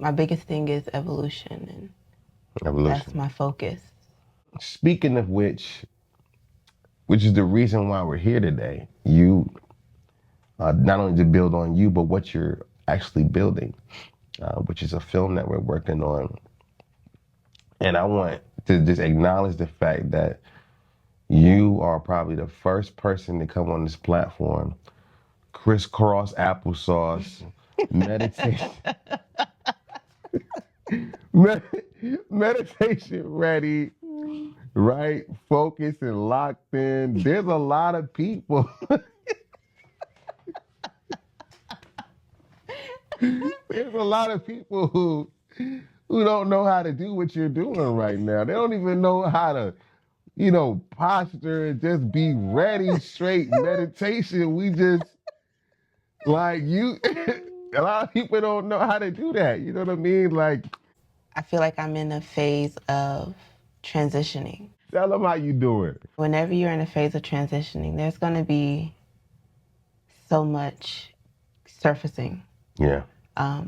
my biggest thing is evolution, and that's Evolution. my focus. Speaking of which is the reason why we're here today, you, not only to build on you, but what you're actually building, which is a film that we're working on. And I want to just acknowledge the fact that you are probably the first person to come on this platform, crisscross applesauce, meditation, med- meditation ready, right? Focused and locked in. There's a lot of people. There's a lot of people who don't know how to do what you're doing right now. They don't even know how to, posture and just be ready, straight meditation. We just like you. A lot of people don't know how to do that. You know what I mean? Like, I feel like I'm in a phase of transitioning. tell them how you do it. Whenever you're in a phase of transitioning, there's going to be so much surfacing, Yeah. so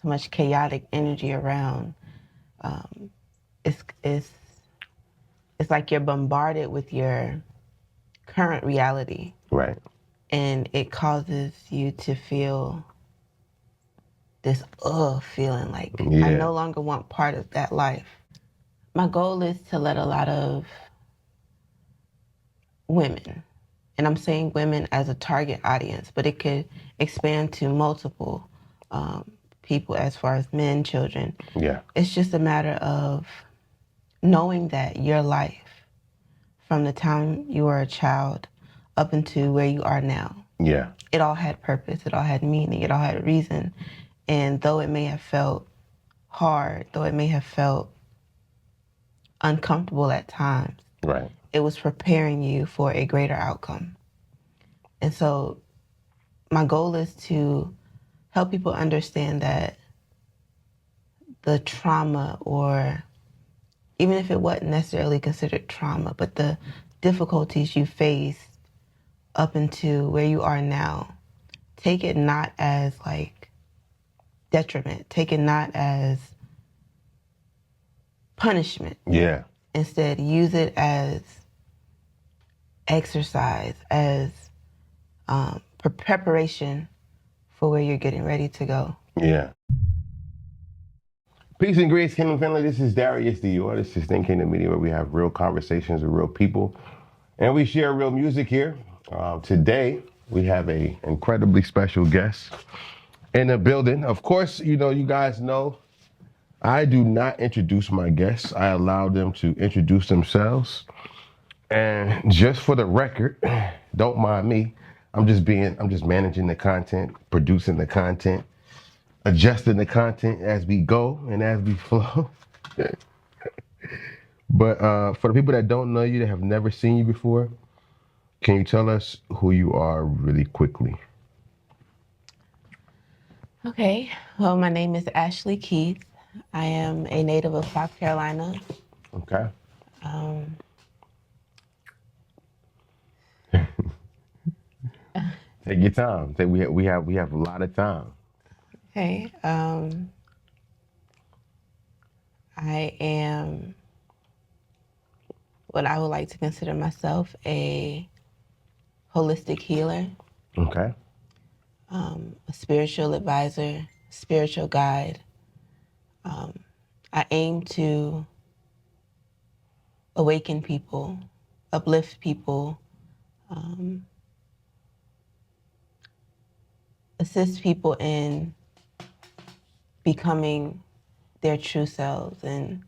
much chaotic energy around. Um, it's, it's, it's like you're bombarded with your current reality, Right. and it causes you to feel this feeling like I Yeah. no longer want part of that life. My goal is to let a lot of women, and I'm saying women as a target audience, but it could expand to multiple people as far as men, children. Yeah. It's just a matter of knowing that your life, from the time you were a child up into where you are now, Yeah. it all had purpose, it all had meaning, it all had reason. And though it may have felt hard, though it may have felt uncomfortable at times, Right. it was preparing you for a greater outcome. And so my goal is to help people understand that the trauma, or even if it wasn't necessarily considered trauma, but the difficulties you faced up into where you are now, take it not as like detriment, take it not as punishment. Yeah. Instead, use it as exercise, as preparation for where you're getting ready to go. Yeah. Peace and grace, Kingdom family. This is Darius Dior. This is Think Kingdom Media, where we have real conversations with real people, and we share real music here. Today, we have a incredibly special guest in the building. Of course, you guys know I do not introduce my guests. I allow them to introduce themselves. And just for the record, don't mind me. I'm just managing the content, producing the content, adjusting the content as we go and as we flow. But for the people that don't know you, that have never seen you before, can you tell us who you are really quickly? Okay, well, my name is Ashley Keith. I am a native of South Carolina. Okay. Um, Take your time. We have a lot of time. okay, I am what I would like to consider myself a holistic healer, Okay. a spiritual advisor, spiritual guide. I aim to awaken people, uplift people, assist people in becoming their true selves and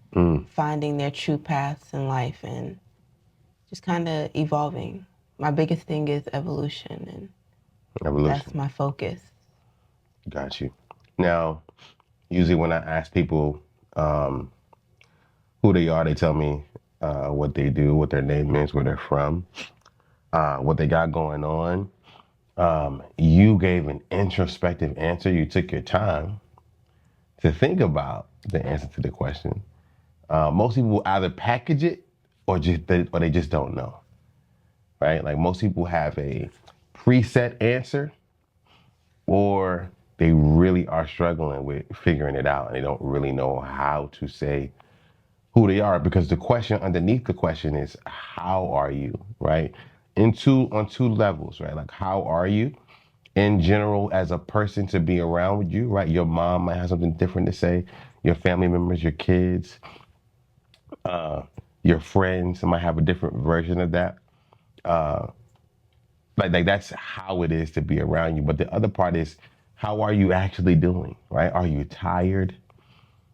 finding their true paths in life, and just kind of evolving. My biggest thing is evolution, and Evolution. that's my focus. Got you. Now, usually when I ask people who they are, they tell me what they do, what their name is, where they're from, what they got going on. You gave an introspective answer. You took your time to think about the answer to the question. Most people will either package it or they just don't know, right? Like most people have a preset answer, or they really are struggling with figuring it out, and they don't really know how to say who they are, because the question underneath the question is, how are you, right? On two levels, right? Like, how are you in general as a person to be around with you, right? Your mom might have something different to say, your family members, your kids, your friends might have a different version of that. Like that's how it is to be around you. But the other part is, how are you actually doing, right? Are you tired?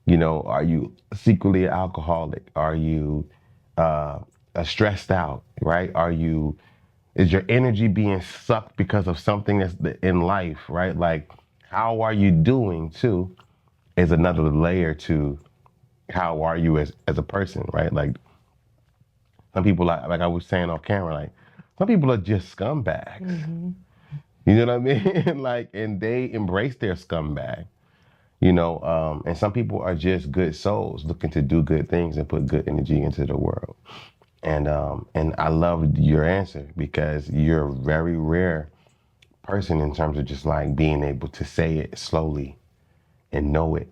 You know, are you secretly an alcoholic? Are you stressed out, right? Is your energy being sucked because of something that's in life, right? Like, how are you doing too is another layer to how are you as a person, right? Like, some people, like I was saying off camera, like, some people are just scumbags. You know what I mean? Like, and they embrace their scumbag. And some people are just good souls looking to do good things and put good energy into the world. And I love your answer, because you're a very rare person in terms of just like being able to say it slowly and know it.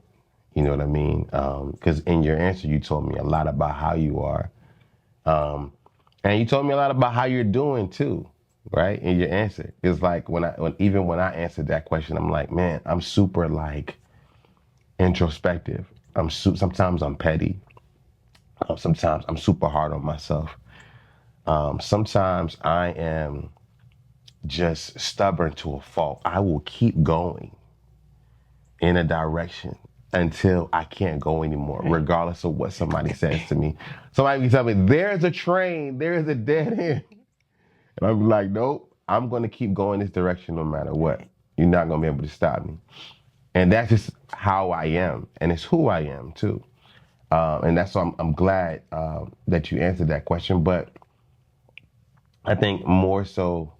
You know what I mean? Because in your answer, you told me a lot about how you are. And you told me a lot about how you're doing too, right? In your answer. It's like even when I answered that question, I'm like, man, I'm super like introspective. Sometimes I'm petty. Sometimes I'm super hard on myself. Sometimes I am just stubborn to a fault. I will keep going in a direction until I can't go anymore, regardless of what somebody says to me. Somebody can tell me, there's a train, there's a dead end. And I'm like, nope, I'm going to keep going this direction no matter what. You're not going to be able to stop me. And that's just how I am. And it's who I am too. And that's why I'm glad that you answered that question. But I think more so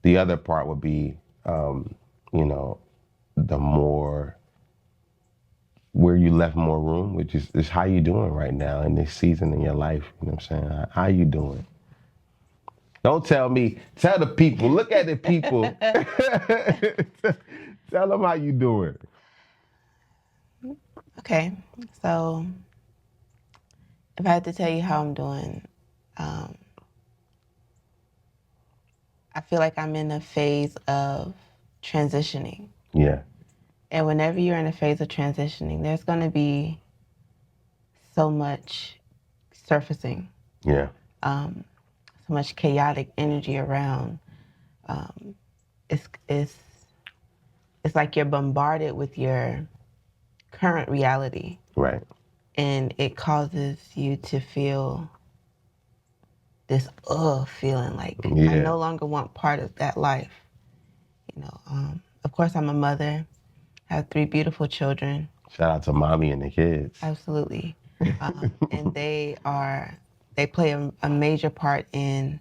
the other part would be, you know, the more where you left more room, which is how you doing right now in this season in your life. You know what I'm saying? How you doing? Don't tell me. Tell the people. Look at the people. Tell them how you doing. Okay, so if I had to tell you how I'm doing, um, I feel like I'm in a phase of transitioning. Yeah. And whenever you're in a phase of transitioning, there's going to be so much surfacing, Yeah. so much chaotic energy around. Um, it's, it's, it's like you're bombarded with your current reality, Right. and it causes you to feel this feeling like I Yeah. no longer want part of that life. Of course, I'm a mother. I have 3 beautiful children. Shout out to mommy and the kids. Absolutely. And they play a major part in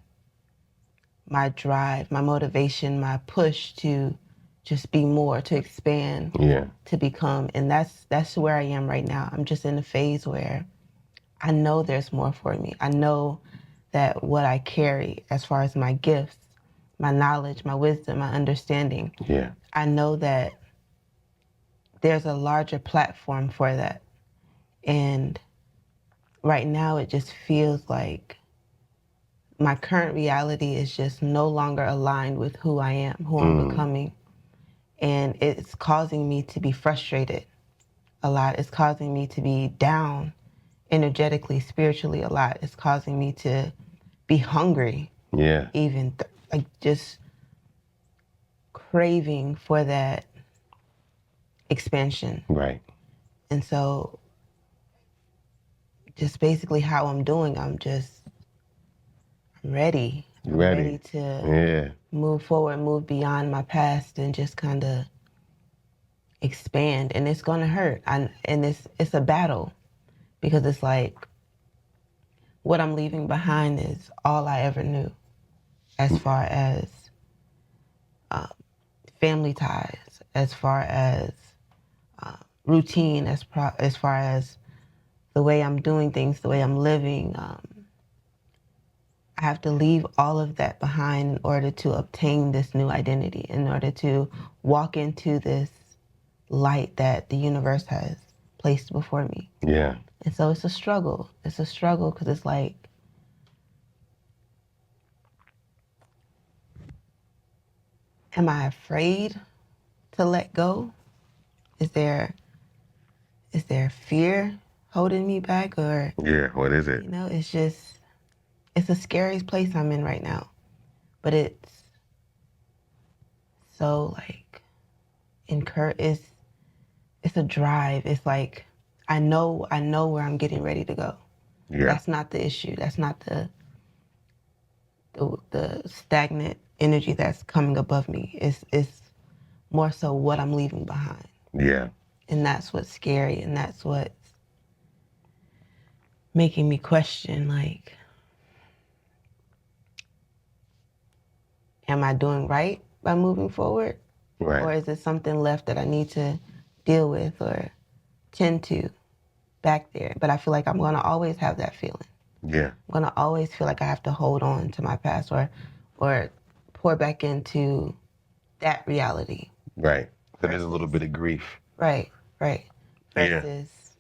my drive, my motivation, my push to just be more, to expand, Yeah. to become. And that's where I am right now. I'm just in a phase where I know there's more for me. I know that what I carry as far as my gifts, my knowledge, my wisdom, my understanding, Yeah. I know that there's a larger platform for that. And right now it just feels like my current reality is just no longer aligned with who I am, who I'm becoming. And it's causing me to be frustrated a lot. It's causing me to be down energetically, spiritually a lot. It's causing me to be hungry, Yeah. even like just craving for that expansion. Right. And so just basically how I'm doing, I'm ready. You I'm ready ready? to Yeah. move forward, move beyond my past, and just kind of expand. And it's gonna hurt. And it's a battle, because it's like what I'm leaving behind is all I ever knew, as far as family ties, as far as routine, as far as the way I'm doing things, the way I'm living. I have to leave all of that behind in order to obtain this new identity, in order to walk into this light that the universe has placed before me. Yeah. And so it's a struggle. It's a struggle because it's like, am I afraid to let go? Is there fear holding me back, or Yeah. What is it? it's a scary place I'm in right now. But it's so like it's a drive. It's like I know where I'm getting ready to go. Yeah. That's not the issue. That's not the stagnant energy that's coming above me. It's more so what I'm leaving behind. Yeah. And that's what's scary, and that's what's making me question, like, am I doing right by moving forward? Right. Or is there something left that I need to deal with or tend to back there? But I feel like I'm gonna always have that feeling. Yeah. I'm gonna always feel like I have to hold on to my past or pour back into that reality. Right. So there's a little bit of grief. Right. Yeah. Versus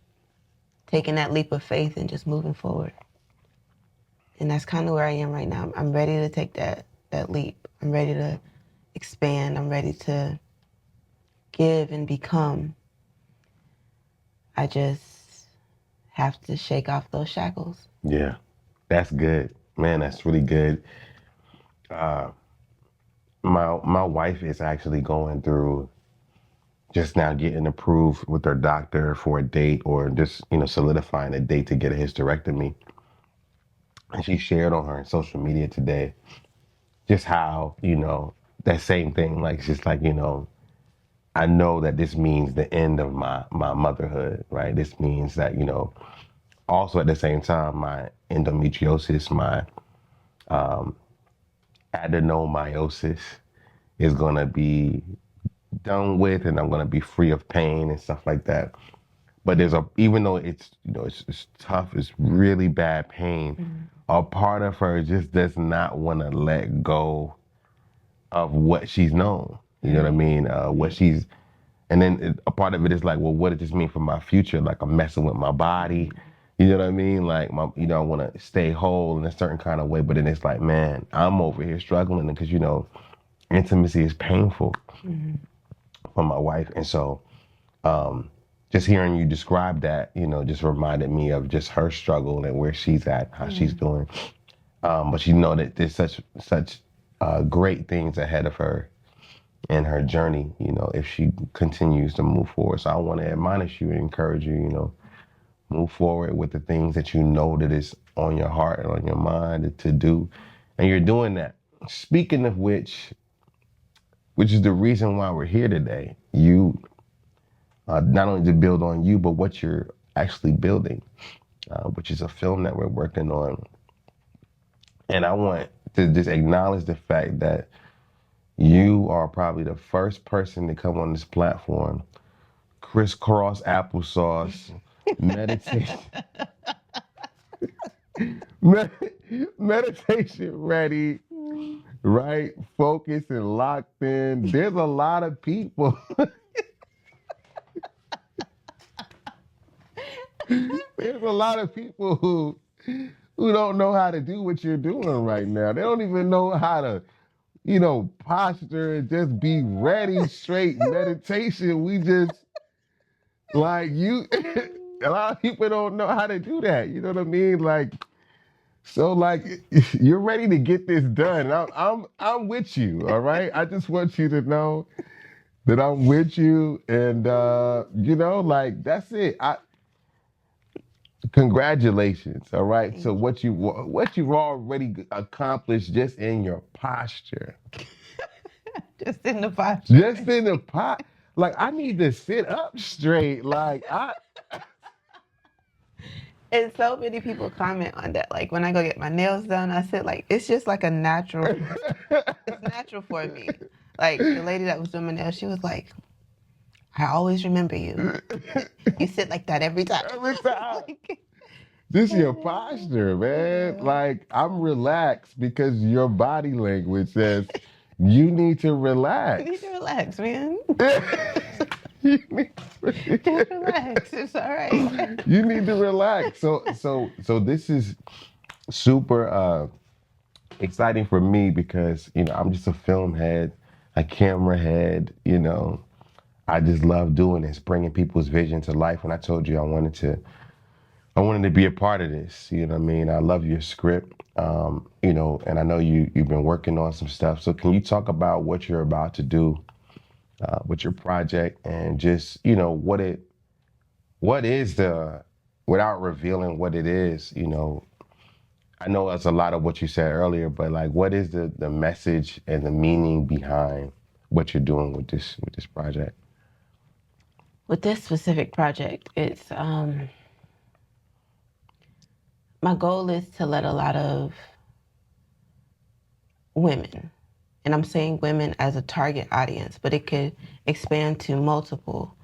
taking that leap of faith and just moving forward. And that's kind of where I am right now. I'm ready to take that leap. I'm ready to expand. I'm ready to give and become. I just have to shake off those shackles. Yeah. That's good. Man, that's really good. My wife is actually going through just now getting approved with her doctor for a date, or just, solidifying a date to get a hysterectomy. And she shared on her social media today just how, that same thing, like, it's just like, I know that this means the end of my motherhood, right? This means that, also at the same time, my endometriosis, my adenomyosis is going to be done with, and I'm going to be free of pain and stuff like that. But even though it's, it's tough, it's really bad pain, a part of her just does not want to let go of what she's known. You know what I mean? What she's, and then a part of it is like, well, what does this mean for my future? Like, I'm messing with my body. You know what I mean? Like, I want to stay whole in a certain kind of way. But then it's like, man, I'm over here struggling because, intimacy is painful for my wife. And so, just hearing you describe that, just reminded me of just her struggle and where she's at, how she's doing. But she know that there's such great things ahead of her in her journey, if she continues to move forward. So I want to admonish you and encourage you, move forward with the things that you know that is on your heart and on your mind to do. And you're doing that. Speaking of which is the reason why we're here today. You, not only to build on you, but what you're actually building, which is a film that we're working on. And I want to just acknowledge the fact that you are probably the first person to come on this platform, crisscross applesauce, meditation, meditation ready, right? Focused and locked in. There's a lot of people. There's a lot of people who don't know how to do what you're doing right now. They don't even know how to, posture and just be ready, straight meditation. We just, like, you, a lot of people don't know how to do that. You know what I mean? Like, so, like, you're ready to get this done. I'm with you, all right? I just want you to know that I'm with you, and like, that's it. Congratulations, all right? Thank So what you've already accomplished just in your posture. Just in the posture. Just in the pot. Like, I need to sit up straight. Like, And so many people comment on that. Like when I go get my nails done, I said like it's just like a natural. It's natural for me. Like the lady that was doing my nails, she was like, "I always remember you. You sit like that every time." every time. Like, This is your posture, man. Like, I'm relaxed because your body language says you need to relax. you need to relax, man. Just relax. It's all right. You need to relax. So this is super exciting for me because I'm just a film head, a camera head. I just love doing this, bringing people's vision to life. When I told you I wanted to be a part of this. You know what I mean? I love your script. And I know you've been working on some stuff. So can you talk about what you're about to do with your project and just what is the without revealing what it is? I know that's a lot of what you said earlier, but like, what is the message and the meaning behind what you're doing with this project? With this specific project, it's my goal is to let a lot of women, and I'm saying women as a target audience, but it could expand to multiple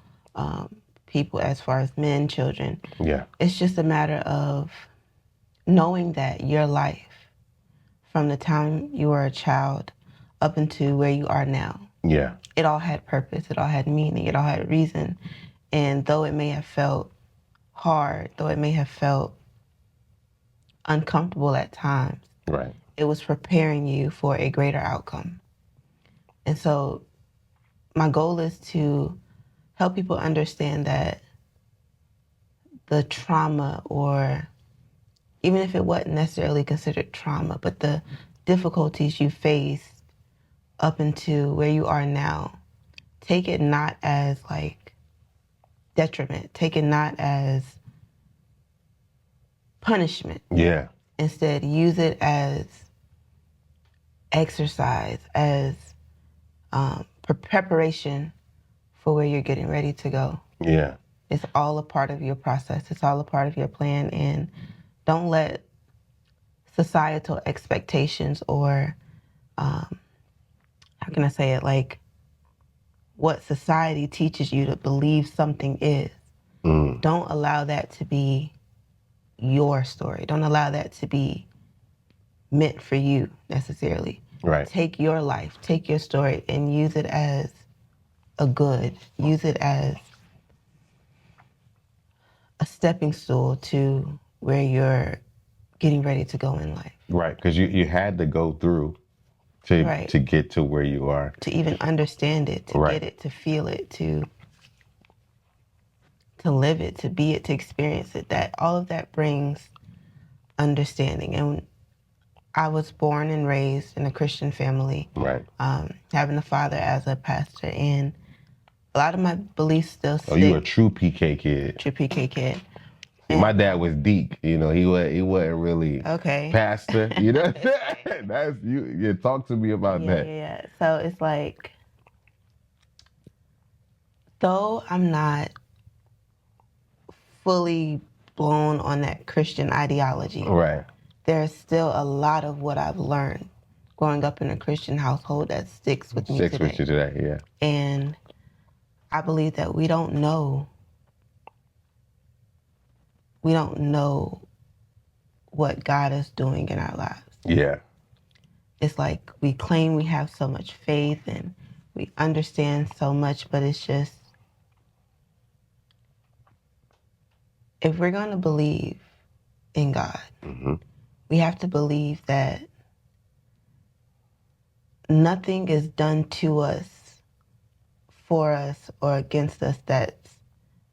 people as far as men, children. Yeah. It's just a matter of knowing that your life, from the time you were a child up into where you are now, Yeah. it all had purpose, it all had meaning, it all had reason. And though it may have felt hard, though it may have felt uncomfortable at times, Right. it was preparing you for a greater outcome. And so my goal is to help people understand that the trauma, or even if it wasn't necessarily considered trauma, but the difficulties you faced up into where you are now, take it not as like detriment, take it not as punishment. Yeah. Instead, use it as exercise, as preparation for where you're getting ready to go. Yeah. It's all a part of your process. It's all a part of your plan. And don't let societal expectations or, how can I say it, like what society teaches you to believe something is. Don't allow that to be your story. Don't allow that to be meant for you necessarily. Right. Take your life, take your story, and use it as a good. Use it as a stepping stool to where you're getting ready to go in life. Right. Because you had to go through to Right. to get to where you are. To even understand it, to Right. get it, to feel it, to live it, to be it, to experience it. That all of that brings understanding. And I was born and raised in a Christian family, Right. having a father as a pastor, and a lot of my beliefs still stick. Oh, you a true PK kid. True PK kid. My dad was Deke. He wasn't really Okay. pastor. That's you. Yeah, talk to me about that. Yeah. So it's like, though I'm not fully blown on that Christian ideology, Right. there's still a lot of what I've learned growing up in a Christian household that sticks with me Sticks today. with you today. Yeah. And I believe that we don't know what God is doing in our lives. Yeah. It's like we claim we have so much faith and we understand so much, but it's just, if we're going to believe in God, we have to believe that nothing is done to us, for us, or against us that's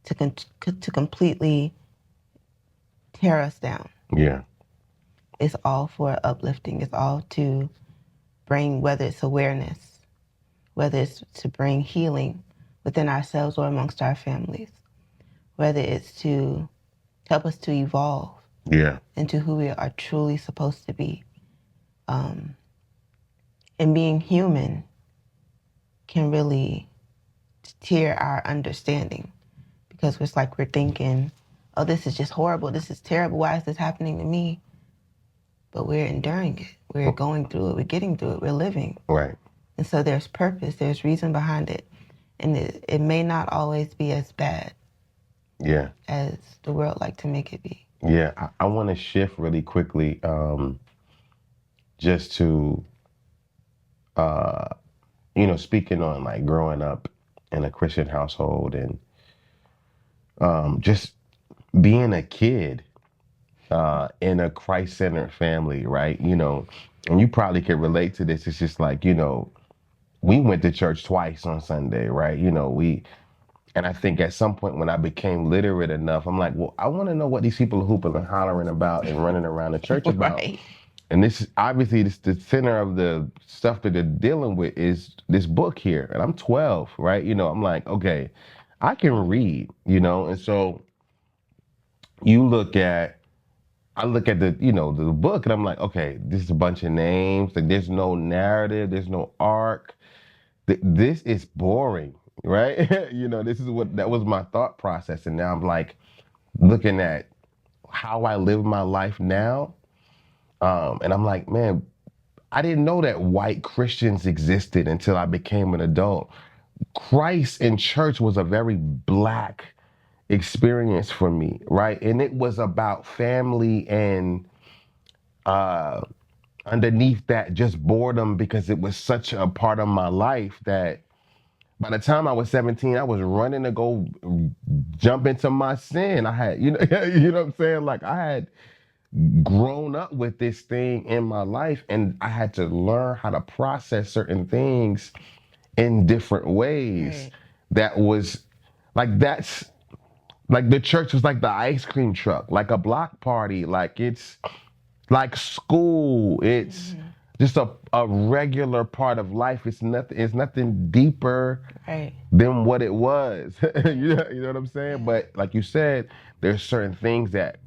to completely tear us down. Yeah. It's all for uplifting. It's all to bring, whether it's awareness, whether it's to bring healing within ourselves or amongst our families, whether it's to help us to evolve Yeah. into who we are truly supposed to be. And being human can really tear our understanding, because it's like we're thinking, oh, this is just horrible. This is terrible. Why is this happening to me? But we're enduring it. We're going through it. We're getting through it. We're living. Right. And so there's purpose. There's reason behind it. And it may not always be as bad Yeah. as the world like to make it be. Yeah. I want to shift really quickly, just to, speaking on like growing up in a Christian household, and just being a kid in a Christ-centered family, right? You know, and you probably could relate to this. It's just like, you know, we went to church twice on Sunday, right? You know, and I think at some point when I became literate enough, I'm like, well, I want to know what these people are hooping and hollering about and running around the church about. Right. And this, obviously, this, the center of the stuff that they're dealing with is this book here. And I'm 12, right? You know, I'm like, okay, I can read, you know? And so you look at, I look at the, you know, the book and I'm like, okay, this is a bunch of names. Like, there's no narrative, there's no arc. This is boring, right? You know, this is what, that was my thought process. And now I'm like looking at how I live my life now. And I'm like, man, I didn't know that white Christians existed until I became an adult. Christ in church was a very black experience for me, right? And it was about family and underneath that, just boredom, because it was such a part of my life that by the time I was 17, I was running to go jump into my sin. I had, you know, you know what I'm saying? Like, I had grown up with this thing in my life, and I had to learn how to process certain things in different ways. Right. That was like, that's like the church was like the ice cream truck, like a block party, like it's like school. It's just a regular part of life. It's nothing deeper Right. than what it was. You know what I'm saying? Yeah. But like you said, there's certain things that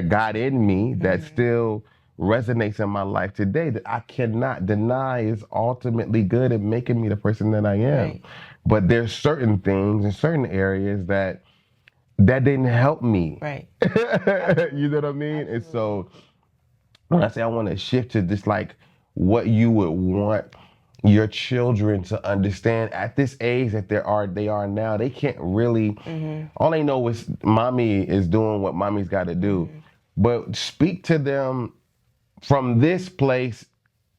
got in me that still resonates in my life today that I cannot deny is ultimately good at making me the person that I am. Right. But there's certain things in certain areas that didn't help me. Right. You know what I mean? And so when I say I want to shift to this, like what you would want your children to understand at this age that they are now, they can't really, all they know is mommy is doing what mommy's got to do. But speak to them from this place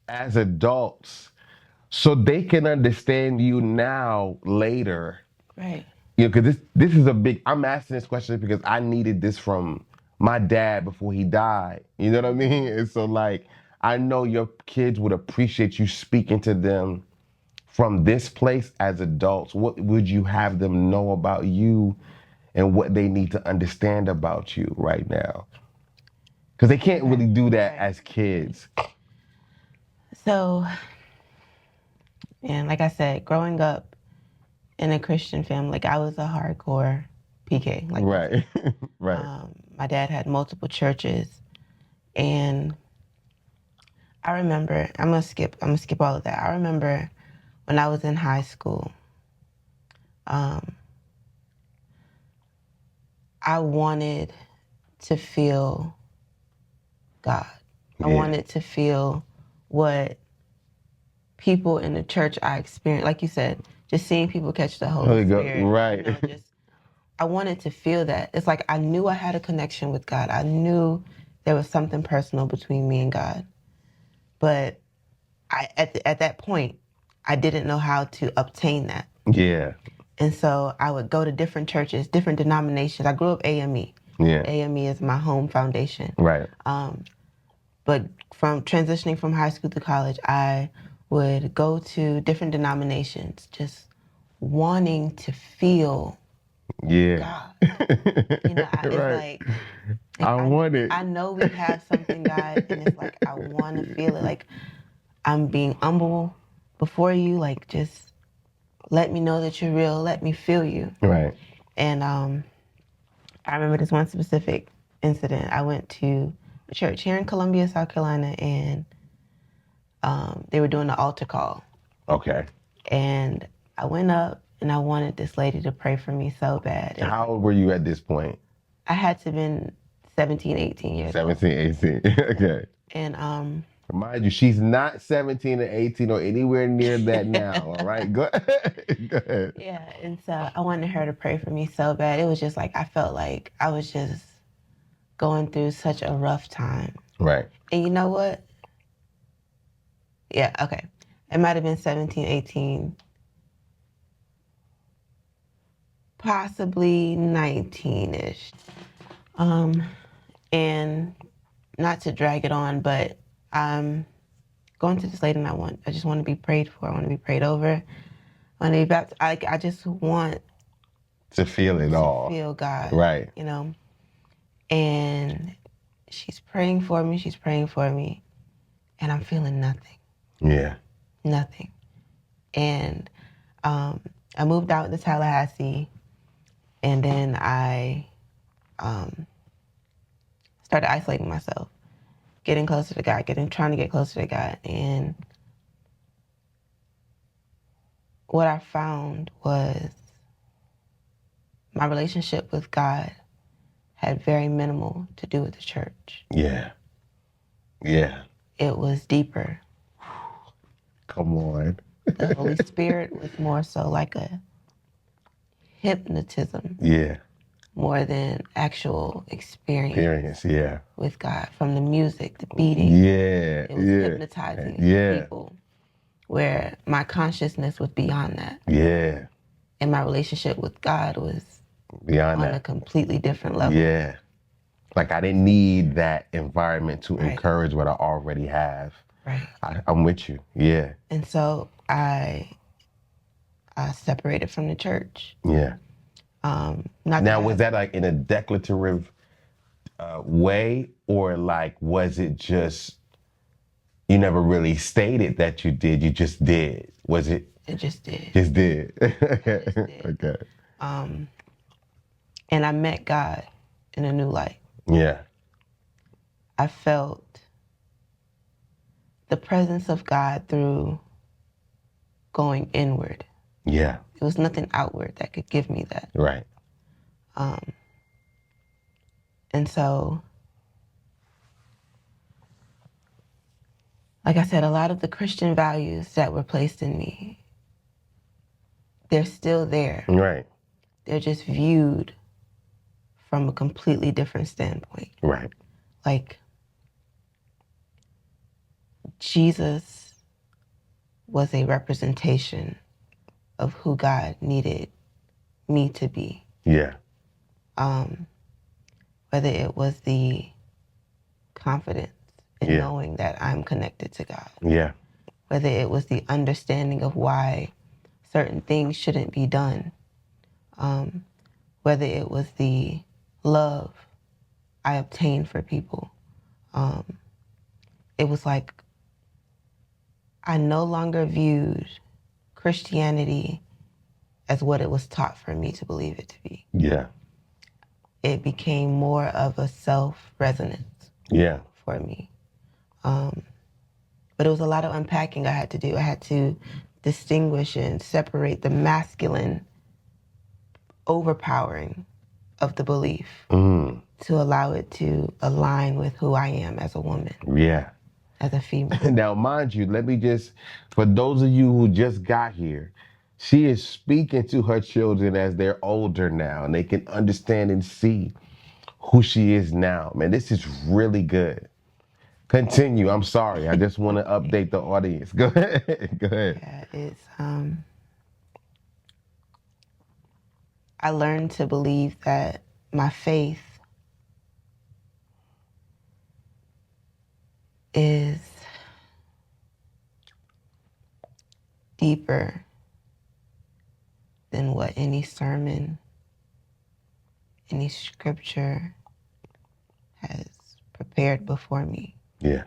as adults so they can understand you now later. Right. You know, because this is a big, I'm asking this question because I needed this from my dad before he died. You know what I mean? And so, like, I know your kids would appreciate you speaking to them from this place as adults. What would you have them know about you and what they need to understand about you right now? Because they can't really do that as kids. So, and like I said, growing up in a Christian family, like I was a hardcore PK. Like, Right. Right. my dad had multiple churches, and I remember, I'm gonna skip all of that. I remember when I was in high school, I wanted to feel God. I Yeah. wanted to feel what people in the church I experienced, like you said, just seeing people catch the Holy Spirit. Right. You know, just I wanted to feel that. It's like I knew I had a connection with God. I knew there was something personal between me and God. But at that point, I didn't know how to obtain that. Yeah. And so I would go to different churches, different denominations. I grew up AME. Yeah. AME is my home foundation. Right. But from transitioning from high school to college, I would go to different denominations, just wanting to feel Yeah. God. You know, it's Right. like I want it. I know we have something, God, and it's like I want to feel it. Like I'm being humble before you. Like just let me know that you're real. Let me feel you. Right. And I remember this one specific incident. I went to a church here in Columbia, South Carolina, and they were doing the altar call. Okay. And I went up and I wanted this lady to pray for me so bad. How old were you at this point? I had to have been 17, 18 years 17, 18. Okay. old. And Mind you, she's not 17 or 18 or anywhere near that now. All right. Go ahead. Go ahead. yeah, and so I wanted her to pray for me so bad. It was just like I felt like I was just going through such a rough time. Right. And you know what? Yeah, okay. It might have been 17, 18. possibly 19-ish. And not to drag it on, but I'm going to this lady and I just want to be prayed for. I want to be prayed over. I want to be baptized. I just want to feel it all. Feel God. Right. You know? And she's praying for me. She's praying for me. And I'm feeling nothing. Yeah. Nothing. And I moved out to Tallahassee. And then I started isolating myself, getting closer to God, trying to get closer to God. And what I found was my relationship with God had very minimal to do with the church. Yeah. Yeah. It was deeper. Come on. The Holy Spirit was more so like a hypnotism. Yeah. More than actual experience. Yeah. With God. From the music, the beating. Yeah. It was hypnotizing people. Where my consciousness was beyond that. Yeah. And my relationship with God was beyond on that. A completely different level. Yeah. Like I didn't need that environment to encourage what I already have. Right. I'm with you. Yeah. And so I separated from the church. Yeah. Now, was that like in a declarative way, or like was it just you never really stated that you did? You just did. Was it? It just did. Just did. Okay. And I met God in a new light. Yeah. I felt the presence of God through going inward. Yeah. It was nothing outward that could give me that. Right. And so, like I said, a lot of the Christian values that were placed in me, they're still there. Right. They're just viewed from a completely different standpoint. Right. Like, Jesus was a representation of who God needed me to be. Yeah. Whether it was the confidence in knowing that I'm connected to God. Yeah. Whether it was the understanding of why certain things shouldn't be done. Whether it was the love I obtained for people. It was like I no longer viewed Christianity as what it was taught for me to believe it to be. Yeah. It became more of a self-resonance for me. But it was a lot of unpacking I had to do. I had to distinguish and separate the masculine overpowering of the belief to allow it to align with who I am as a woman. Yeah. As a female. Now, mind you, let me just, for those of you who just got here, she is speaking to her children as they're older now and they can understand and see who she is now. Man, this is really good. Continue. I'm sorry. I just want to update the audience. Go ahead. Go ahead. Yeah, it's, I learned to believe that my faith is deeper than what any sermon, any scripture has prepared before me. Yeah.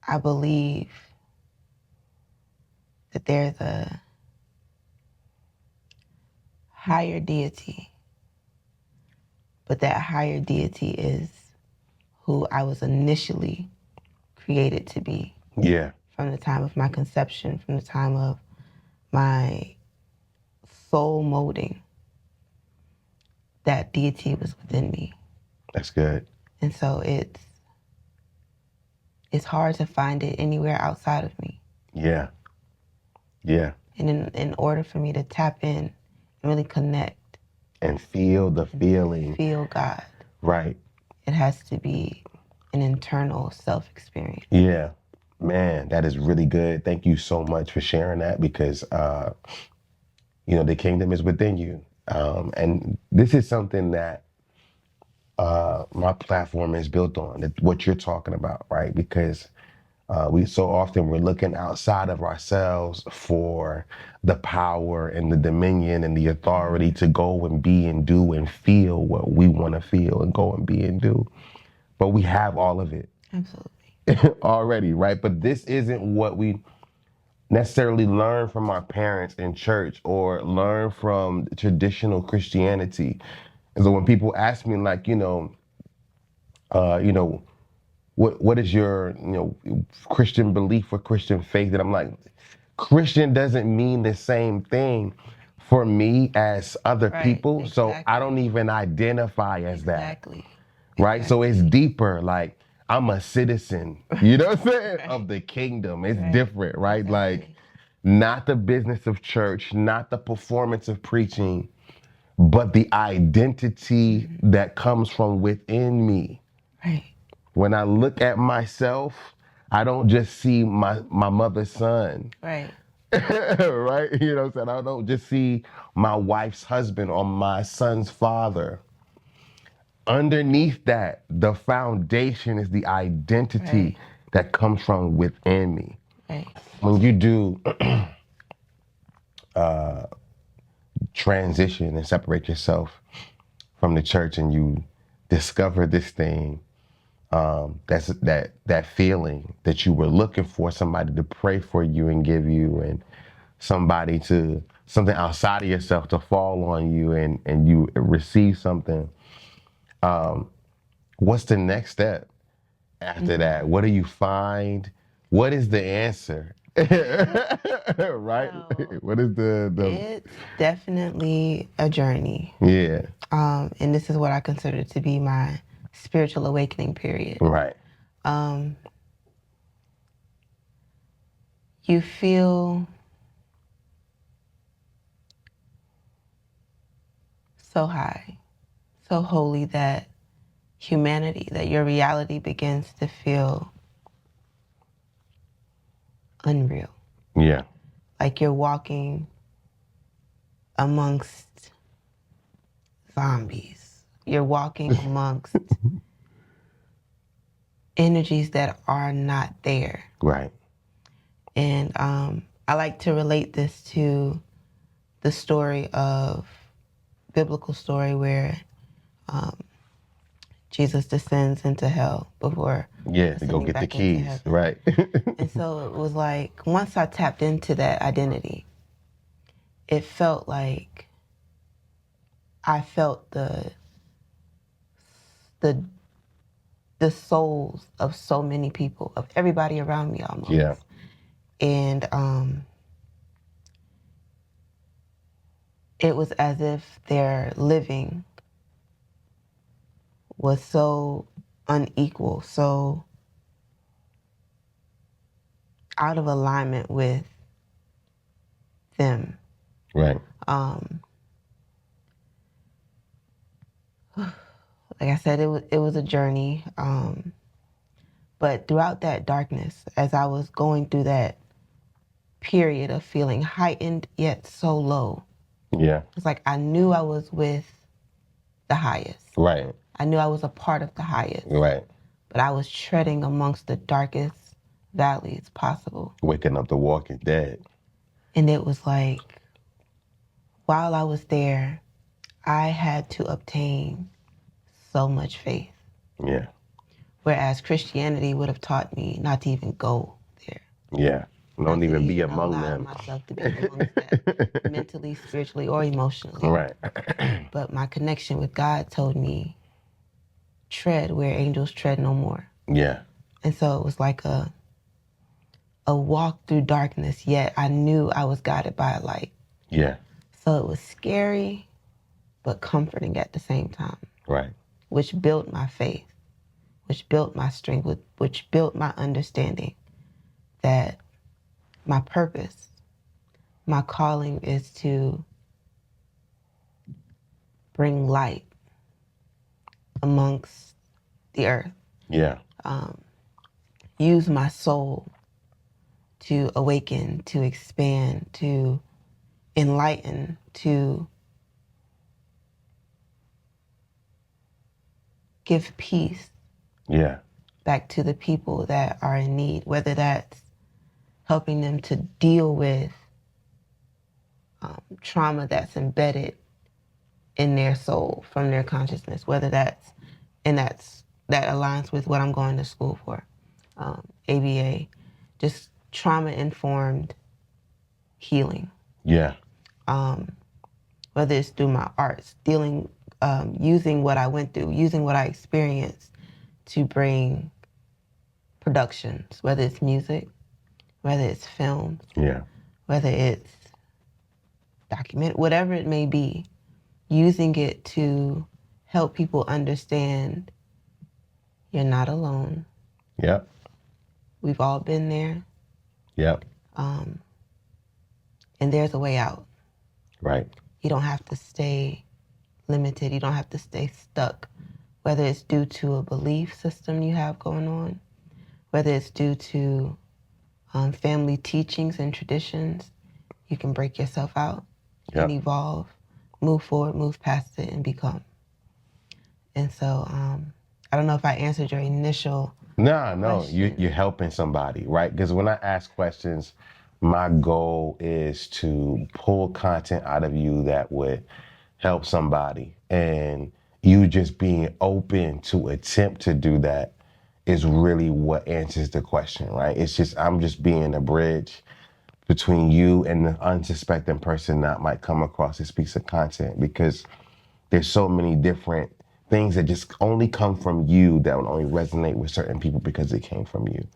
I believe that there's a higher deity, but that higher deity is who I was initially created to be. Yeah. From the time of my conception, from the time of my soul molding, that deity was within me. That's good. And so it's hard to find it anywhere outside of me. Yeah. Yeah. And in order for me to tap in and really connect. And feel the feeling. Feel God. Right. It has to be an internal self-experience. Yeah. Man, that is really good. Thank you so much for sharing that because the kingdom is within you. And this is something that my platform is built on, what you're talking about, right? Because we're looking outside of ourselves for the power and the dominion and the authority to go and be and do and feel what we want to feel and go and be and do. But we have all of it. Absolutely. Already, right? But this isn't what we necessarily learn from our parents in church or learn from traditional Christianity. And so when people ask me, like, what is your Christian belief or Christian faith, and I'm like, Christian doesn't mean the same thing for me as other Right. people, so Exactly. I don't even identify as that. Exactly. Right? So it's deeper. Like, I'm a citizen, you know what I'm saying, Right. of the kingdom. It's Right. different, right? Exactly. Like, not the business of church, not the performance of preaching, but the identity that comes from within me. Right. When I look at myself, I don't just see my mother's son. Right. Right? You know what I'm saying? I don't just see my wife's husband or my son's father. Underneath that, the foundation is the identity that comes from within me. Right. When you do transition and separate yourself from the church and you discover this thing, that's that feeling that you were looking for, somebody to pray for you and give you, and something outside of yourself to fall on you, and you receive something. What's the next step after that? What do you find? What is the answer? Right? What is the It's definitely a journey. Yeah. And this is what I consider to be my spiritual awakening period. Right. You feel so high, so holy that your reality begins to feel unreal. Yeah. Like you're walking amongst zombies. You're walking amongst energies that are not there. Right. And I like to relate this to the biblical story where Jesus descends into hell before to go get the keys. Right. And so it was like, once I tapped into that identity, it felt like I felt the souls of so many people, of everybody around me almost. Yeah. And it was as if their living was so unequal, so out of alignment with them. Right. Like I said, it was a journey. But throughout that darkness, as I was going through that period of feeling heightened yet so low, Yeah. it's like I knew I was with the highest. Right. I knew I was a part of the highest. Right. But I was treading amongst the darkest valleys possible. Waking up the walking dead. And it was like, while I was there, I had to obtain so much faith. Yeah. Whereas Christianity would have taught me not to even go there. Yeah. Don't even be among allow them. myself to be amongst that, mentally, spiritually, or emotionally. Right. But my connection with God told me, tread where angels tread no more. Yeah. And so it was like a walk through darkness, yet I knew I was guided by a light. Yeah. So it was scary, but comforting at the same time. Right. Which built my faith, which built my strength, which built my understanding that my purpose, my calling is to bring light amongst the earth. Yeah. Use my soul to awaken, to expand, to enlighten, to give peace Yeah. back to the people that are in need, whether that's helping them to deal with trauma that's embedded in their soul from their consciousness, whether that's, and that aligns with what I'm going to school for, ABA, just trauma-informed healing. Yeah. Whether it's through my arts, using what I went through, using what I experienced to bring productions, whether it's music, whether it's film, Yeah. whether it's document, whatever it may be, using it to help people understand you're not alone. Yep. We've all been there, Yep. and there's a way out. Right. You don't have to stay limited. You don't have to stay stuck, whether it's due to a belief system you have going on, whether it's due to family teachings and traditions. You can break yourself out and Yep. evolve, move forward, move past it, and become. And so I don't know if I answered your initial No, question. you're helping somebody, right? Because when I ask questions, my goal is to pull content out of you that would help somebody. And you just being open to attempt to do that is really what answers the question, right? It's just, I'm just being a bridge between you and the unsuspecting person that might come across this piece of content, because there's so many different things that just only come from you that will only resonate with certain people because it came from you.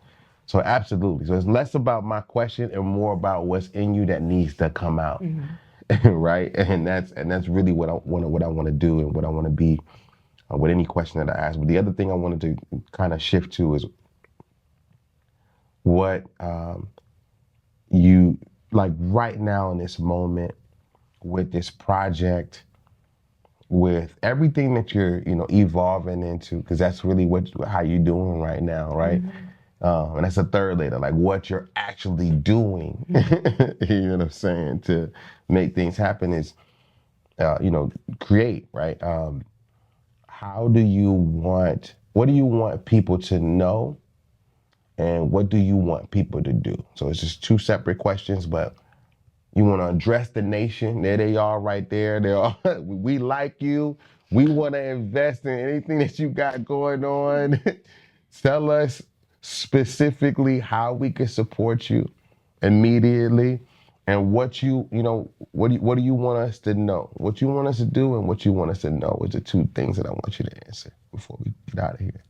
So absolutely. So it's less about my question and more about what's in you that needs to come out. Mm-hmm. Right? And that's really what I want to do and what I want to be with any question that I ask. But the other thing I wanted to kind of shift to is what you like right now in this moment with this project, with everything that you're, evolving into, because that's really how you're doing right now, right? Mm-hmm. And that's a third later, like what you're actually doing, mm-hmm. You know what I'm saying, to make things happen is, create, right? What do you want people to know, and what do you want people to do? So it's just two separate questions, but you want to address the nation. There they are right there. They are. We like you. We want to invest in anything that you got going on. Tell us specifically how we can support you immediately, and what what do you want us to know? What you want us to do and what you want us to know is the two things that I want you to answer before we get out of here.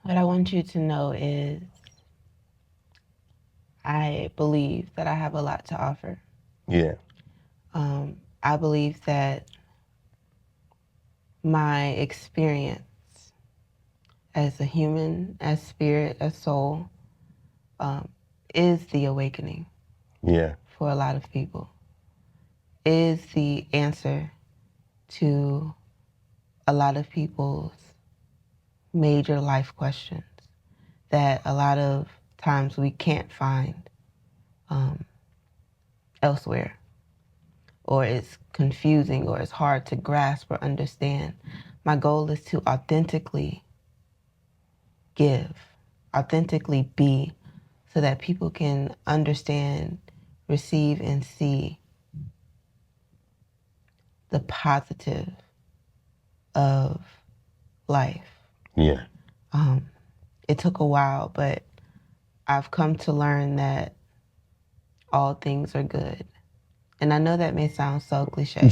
What I want you to know is I believe that I have a lot to offer. Yeah. I believe that my experience as a human, as spirit, as soul, is the awakening. Yeah. For a lot of people, is the answer to a lot of people's major life questions that a lot of times we can't find elsewhere, or it's confusing, or it's hard to grasp or understand. My goal is to authentically give, authentically be, so that people can understand, receive, and see the positive of life. Yeah. It took a while, but I've come to learn that all things are good. And I know that may sound so cliche.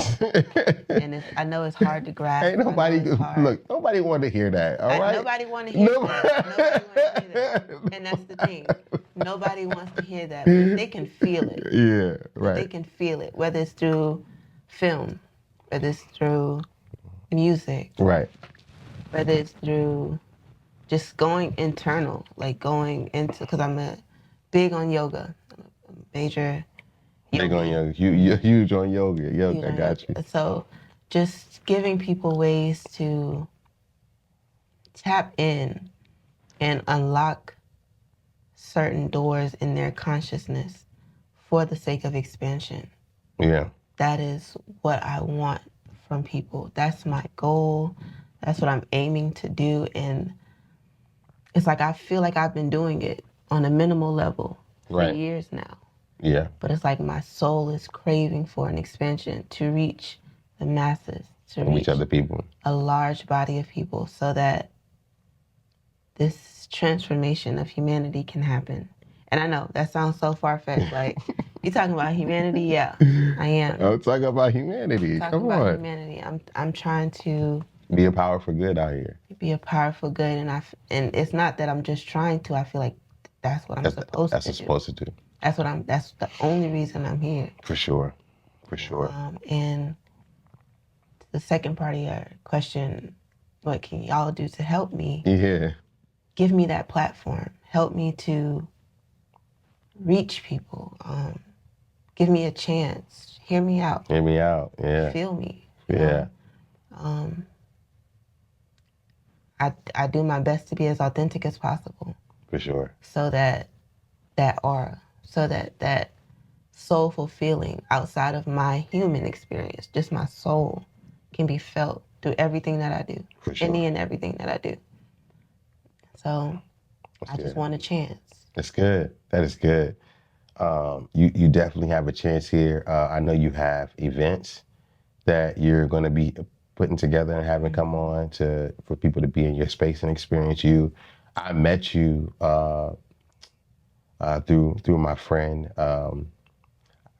And I know it's hard to grasp. Ain't nobody, look, nobody want to hear that, all right? Nobody want to hear that. Nobody want to hear that. And that's the thing. Nobody wants to hear that. But if they can feel it. Yeah, right. If they can feel it, whether it's through film, whether it's through music. Right. Whether it's through just going internal, like going into, because I'm big on yoga. I'm a major Big on yoga. You're huge on yoga. Yoga, I got you. So just giving people ways to tap in and unlock certain doors in their consciousness for the sake of expansion. Yeah. That is what I want from people. That's my goal. That's what I'm aiming to do. And it's like I feel like I've been doing it on a minimal level for years now. Yeah. But it's like my soul is craving for an expansion to reach the masses, to reach other people, a large body of people, so that this transformation of humanity can happen. And I know that sounds so far-fetched. Like, you talking about humanity? Yeah, I am. I'm talking about humanity. Talking about humanity. I'm trying to be a power for good out here. Be a power for good, and it's not that I'm just trying to. I feel like that's what I'm supposed to do. Supposed to do. That's the only reason I'm here. For sure. For sure. And the second part of your question, what can y'all do to help me? Yeah. Give me that platform. Help me to reach people. Give me a chance. Hear me out. Hear me out. Yeah. Feel me. Yeah. I do my best to be as authentic as possible. For sure. So that aura, so that soulful feeling outside of my human experience, just my soul, can be felt through everything that I do. For sure. Any and everything that I do. So I just want a chance. That's good. That is good. You definitely have a chance here. I know you have events that you're going to be putting together and having come on for people to be in your space and experience you. I met you through my friend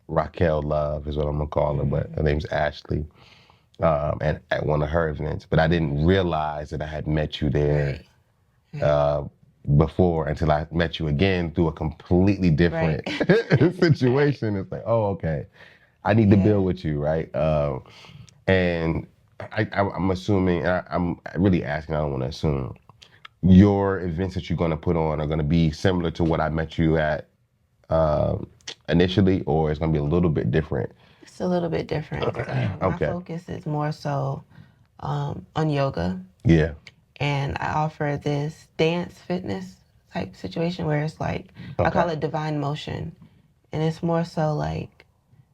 Raquel Love is what I'm gonna call her, but her name's Ashley. And at one of her events, but I didn't realize that I had met you there before until I met you again through a completely different situation. It's like, oh, okay, I need to build with you, right? And I'm assuming, I'm really asking, I don't want to assume, your events that you're going to put on are going to be similar to what I met you at initially, or it's going to be a little bit different? It's a little bit different. My focus is more so on yoga. Yeah. And I offer this dance fitness type situation where it's like, I call it divine motion. And it's more so like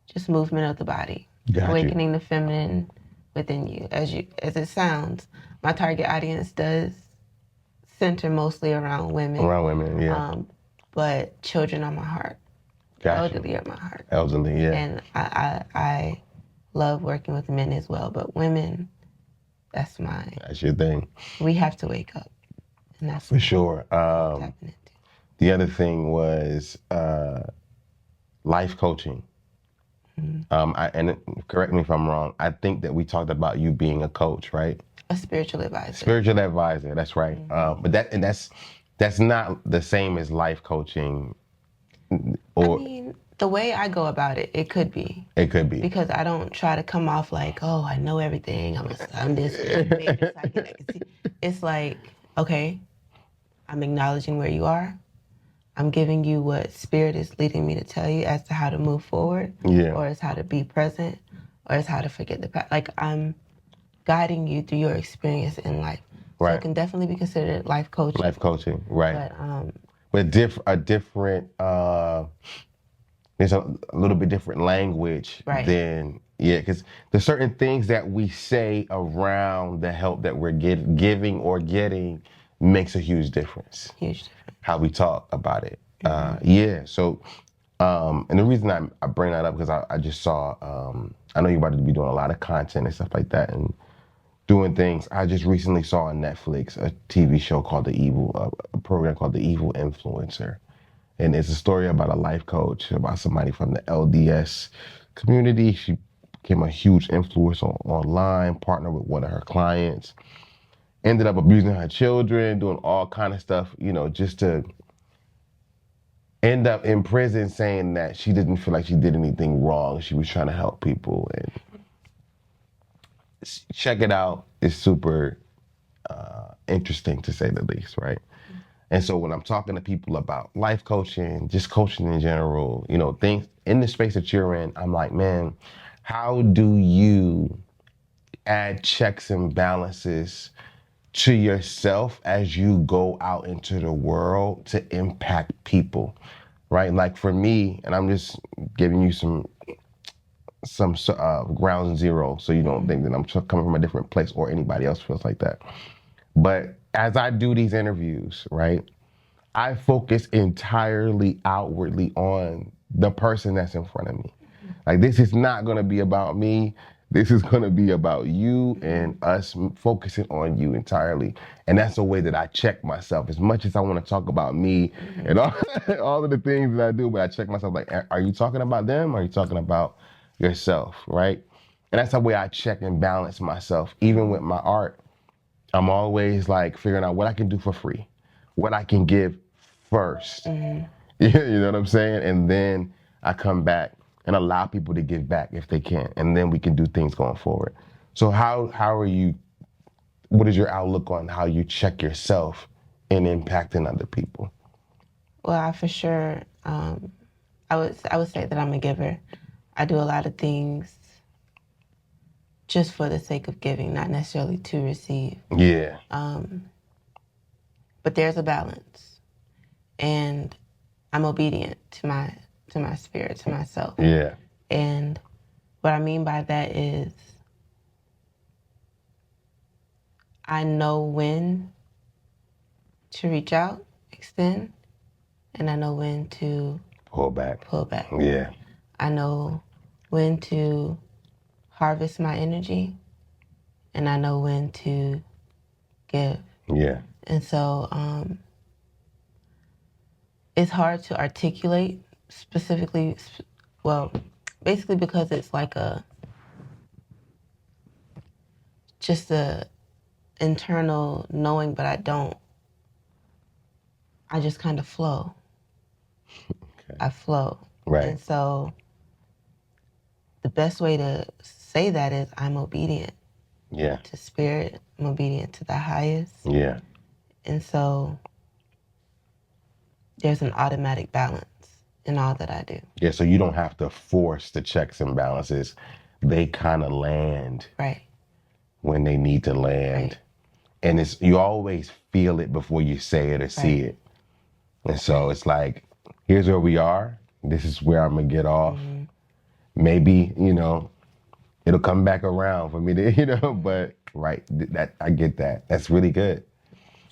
just movement of the body, awakening the feminine within you. As it sounds, my target audience does center mostly around women. Around women, yeah. But children are my heart. Elderly are my heart. Elderly, yeah. And I love working with men as well, but women, that's your thing. We have to wake up. And that's for sure. The other thing was life coaching. And correct me if I'm wrong, I think that we talked about you being a coach, right? A spiritual advisor. Spiritual advisor, that's right. But that's not the same as life coaching. Or, I mean, the way I go about it, it could be. It could be. Because I don't try to come off like, oh, I know everything. I'm this maybe psychic. I can see. It's like, okay, I'm acknowledging where you are. I'm giving you what spirit is leading me to tell you as to how to move forward. Yeah. Or as how to be present. Or as how to forget the past. Like, I'm guiding you through your experience in life. Right. So it can definitely be considered life coaching. Life coaching, right. But there's a little bit different language than, because there's certain things that we say around the help that we're giving or getting makes a huge difference. Huge difference. How we talk about it. So, and the reason I bring that up, because I just saw, I know you're about to be doing a lot of content and stuff like that, and doing things. I just recently saw on Netflix a TV show called a program called The Evil Influencer. And it's a story about a life coach, about somebody from the LDS community. She became a huge influencer online, partnered with one of her clients, ended up abusing her children, doing all kind of stuff, just to end up in prison saying that she didn't feel like she did anything wrong. She was trying to help people. And check it out. It's super interesting, to say the least, right? And so when I'm talking to people about life coaching, just coaching in general, things in the space that you're in, I'm like, man, how do you add checks and balances to yourself as you go out into the world to impact people? right? Like for me, and I'm just giving you some ground zero, so you don't think that I'm coming from a different place or anybody else feels like that. But as I do these interviews, right, I focus entirely outwardly on the person that's in front of me. Like, this is not going to be about me. This is going to be about you and us focusing on you entirely. And that's the way that I check myself. As much as I want to talk about me and all of the things that I do, but I check myself like, are you talking about them? Or are you talking about yourself, right? And that's the way I check and balance myself. Even with my art, I'm always like figuring out what I can do for free, what I can give first. You know what I'm saying? And then I come back and allow people to give back if they can. And then we can do things going forward. So how are you, what is your outlook on how you check yourself in impacting other people? Well, I for sure, I would say that I'm a giver. I do a lot of things just for the sake of giving, not necessarily to receive. Yeah. But there's a balance, and I'm obedient to my spirit, to myself. Yeah. And what I mean by that is I know when to reach out, extend, and I know when to Pull back. pull back. Yeah. I know when to harvest my energy, and I know when to give. Yeah. And so it's hard to articulate specifically, well, basically because it's like just a internal knowing, but I just kind of flow. Okay. I flow. Right. And so the best way to say that is I'm obedient Yeah. to spirit. I'm obedient to the highest. Yeah. And so there's an automatic balance in all that I do. Yeah. So you don't have to force the checks and balances. They kind of land Right. when they need to land. Right. And it's, you always feel it before you say it or see it. And so it's like, here's where we are. This is where I'm gonna get off. Maybe, you know, it'll come back around for me to, you know, but right, that I get that. That's really good.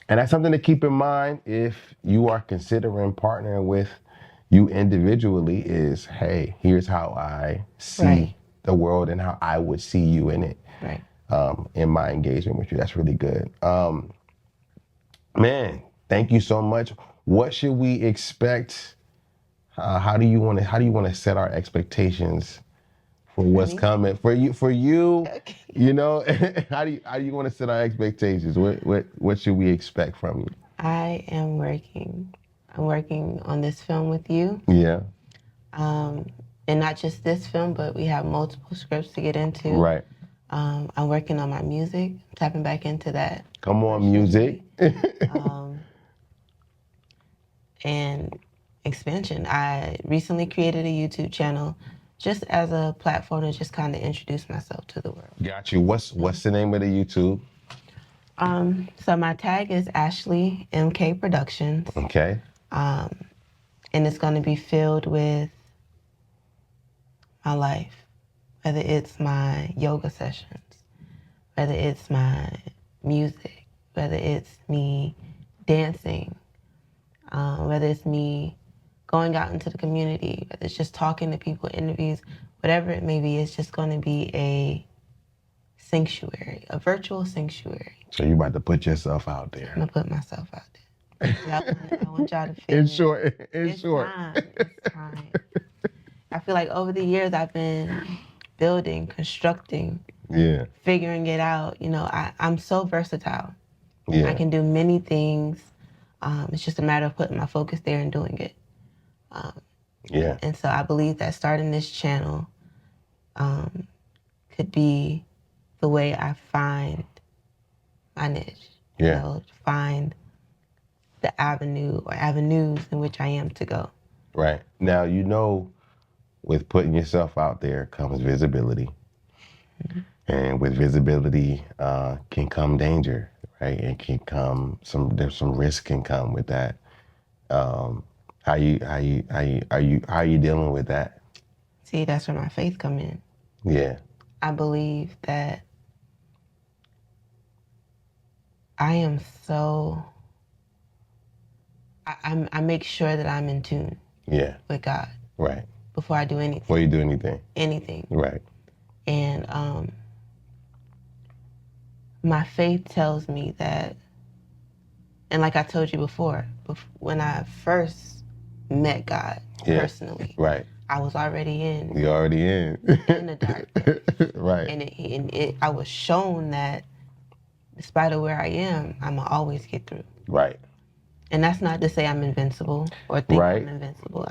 And that's something to keep in mind if you are considering partnering with you individually is, hey, here's how I see the world and how I would see you in it. Right. In my engagement with you. That's really good. Man, thank you so much. What should we expect? How do you want to set our expectations for what's coming for you? Okay. You know, how do you want to set our expectations? What should we expect from you? I'm working on this film with you. Yeah. And not just this film, but we have multiple scripts to get into. Right. I'm working on my music, tapping back into that. Come on, music. And expansion. I recently created a YouTube channel just as a platform to just kind of introduce myself to the world. Got you. What's the name of the YouTube? So my tag is Ashley MK Productions. Okay. And it's going to be filled with my life, whether it's my yoga sessions, whether it's my music, whether it's me dancing, whether it's me going out into the community, whether it's just talking to people, interviews, whatever it may be, it's just going to be a sanctuary, a virtual sanctuary. So you about to put yourself out there. I'm going to put myself out there. I want y'all to feel In it. short. It's time. I feel like over the years I've been building, constructing, figuring it out. You know, I'm so versatile. Yeah. I can do many things. It's just a matter of putting my focus there and doing it. And so I believe that starting this channel could be the way I find my niche. You know, find the avenue or avenues in which I am to go. Right. Now, you know, with putting yourself out there comes visibility. And with visibility can come danger, right? It can come there's some risk can come with that. How How you dealing with that? See, that's where my faith come in. Yeah. I believe that I am so. I make sure that I'm in tune. Yeah. With God. Right. Before I do anything. Before you do anything. Anything. Right. And my faith tells me that, and like I told you before, when I first met God personally, right, I was already in. You're already in the dark place. Right. And I was shown that despite of where I am, I'ma always get through. Right. And that's not to say I'm invincible or think I'm invincible.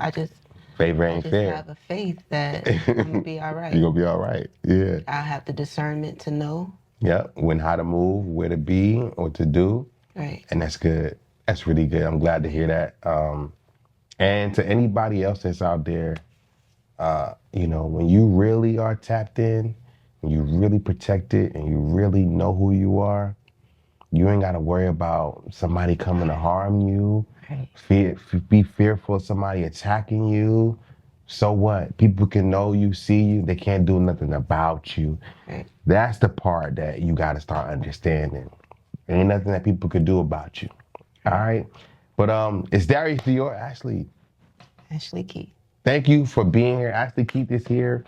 Favor ain't fair. I have a faith that I'm gonna be all right. You're gonna be all right. Yeah. I have the discernment to know. Yeah. When how to move, where to be, what to do. Right. And that's good. That's really good. I'm glad to hear that. And to anybody else that's out there, you know, when you really are tapped in, when you really protected and you really know who you are, you ain't got to worry about somebody coming to harm you. Right. Be fearful of somebody attacking you. So what? People can know you, see you. They can't do nothing about you. Right. That's the part that you got to start understanding. Ain't nothing that people could do about you. All right. But it's Darius Dior, Ashley Keith. Thank you for being here. Ashley Keith is here.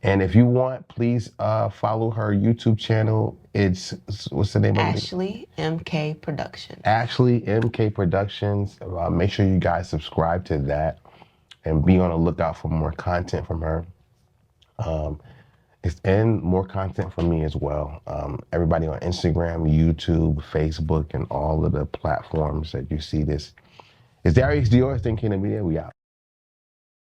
And if you want, please follow her YouTube channel. What's the name of it? Ashley MK Productions. Ashley MK Productions. Make sure you guys subscribe to that and be on the lookout for more content from her. And more content from me as well. Everybody on Instagram, YouTube, Facebook, and all of the platforms that you see this. It's Darius Dior, Thinking in Media. We out.